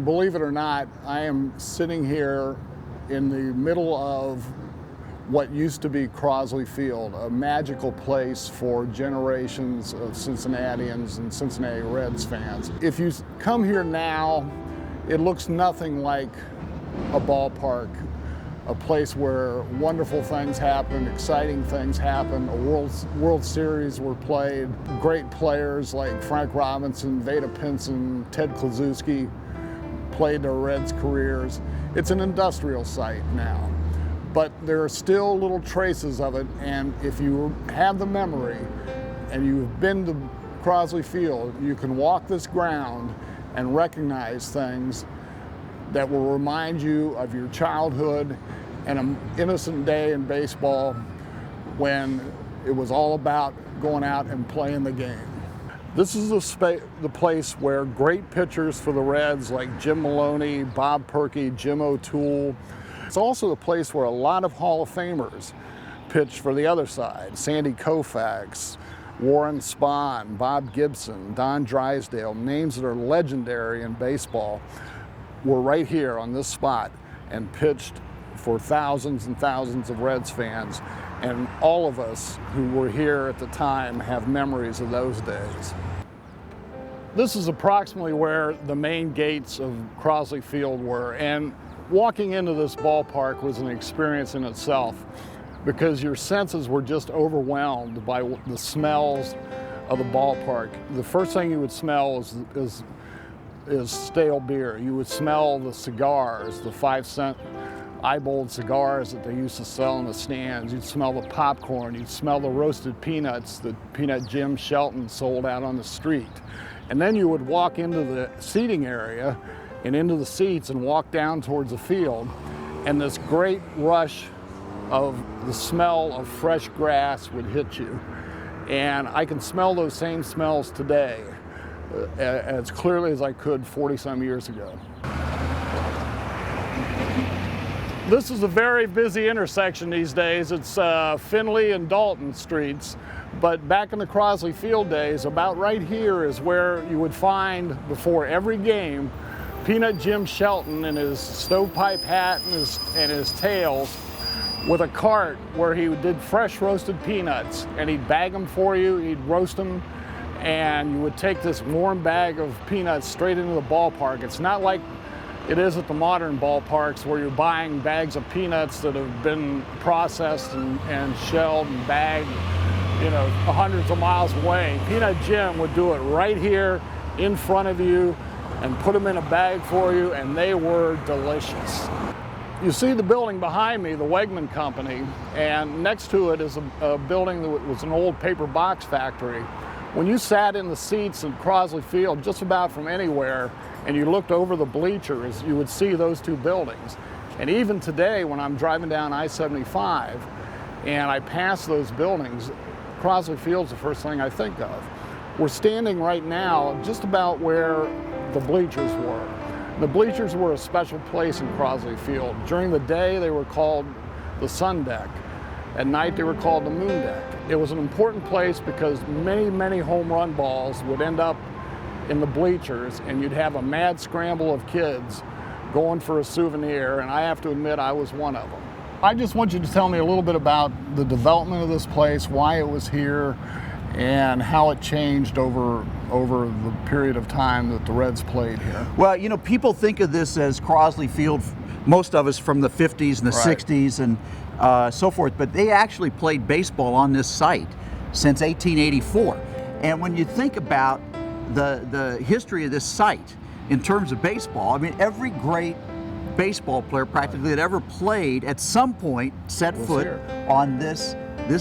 Believe it or not, I am sitting here in the middle of what used to be Crosley Field, a magical place for generations of Cincinnatians and Cincinnati Reds fans. If you come here now, it looks nothing like a ballpark, a place where wonderful things happen, exciting things happen. A World Series were played. Great players like Frank Robinson, Vada Pinson, Ted Kluszewski played their Reds careers. It's an industrial site now, but there are still little traces of it, and if you have the memory and you've been to Crosley Field, you can walk this ground and recognize things that will remind you of your childhood and an innocent day in baseball when it was all about going out and playing the game. This is the place where great pitchers for the Reds like Jim Maloney, Bob Perky, Jim O'Toole. It's also the place where a lot of Hall of Famers pitched for the other side. Sandy Koufax, Warren Spahn, Bob Gibson, Don Drysdale, names that are legendary in baseball, were right here on this spot and pitched for thousands and thousands of Reds fans. And all of us who were here at the time have memories of those days. This is approximately where the main gates of Crosley Field were, and walking into this ballpark was an experience in itself because your senses were just overwhelmed by the smells of the ballpark. The first thing you would smell is stale beer. You would smell the cigars, the 5-cent eyeballed cigars that they used to sell in the stands. You'd smell the popcorn. You'd smell the roasted peanuts that Peanut Jim Shelton sold out on the street. And then you would walk into the seating area and into the seats and walk down towards the field, and this great rush of the smell of fresh grass would hit you. And I can smell those same smells today as clearly as I could 40-some years ago. This is a very busy intersection these days. It's Finley and Dalton streets. But back in the Crosley Field days, about right here is where you would find, before every game, Peanut Jim Shelton in his stovepipe hat and his tails with a cart where he did fresh roasted peanuts, and he'd bag them for you, he'd roast them, and you would take this warm bag of peanuts straight into the ballpark. It's not like it is at the modern ballparks where you're buying bags of peanuts that have been processed and shelled and bagged, you know, hundreds of miles away. Peanut Jim would do it right here in front of you and put them in a bag for you, and they were delicious. You see the building behind me, the Wegman Company, and next to it is a building that was an old paper box factory. When you sat in the seats in Crosley Field, just about from anywhere, and you looked over the bleachers, you would see those two buildings. And even today, when I'm driving down I-75 and I pass those buildings, Crosley Field's the first thing I think of. We're standing right now just about where the bleachers were. The bleachers were a special place in Crosley Field. During the day, they were called the sun deck. At night, they were called the moon deck. It was an important place because many, many home run balls would end up in the bleachers, and you'd have a mad scramble of kids going for a souvenir, and I have to admit I was one of them. I just want you to tell me a little bit about the development of this place, why it was here, and how it changed over the period of time that the Reds played here. Well, you know, people think of this as Crosley Field, most of us from the 50s and the 60s and so forth, but they actually played baseball on this site since 1884. And when you think about the history of this site in terms of baseball, I mean, every great baseball player practically that ever played at some point set foot on this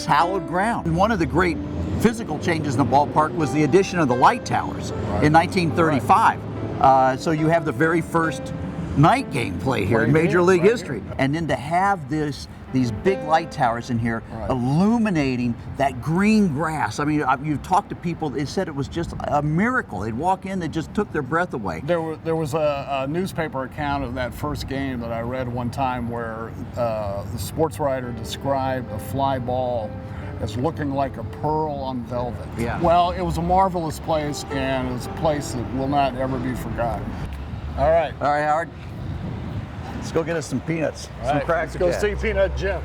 hallowed ground. And one of the great physical changes in the ballpark was the addition of the light towers in 1935. So you have the very first night game play here in Major League history. And then to have these big light towers in here illuminating that green grass. I mean, you've talked to people, they said it was just a miracle. They'd walk in, they just took their breath away. There was a newspaper account of that first game that I read one time where the sports writer described a fly ball as looking like a pearl on velvet. Yeah. Well, it was a marvelous place, and it's a place that will not ever be forgotten. All right. All right, Howard. Let's go get us some peanuts, All some right, Cracker let's go Jacks. see Peanut Jim.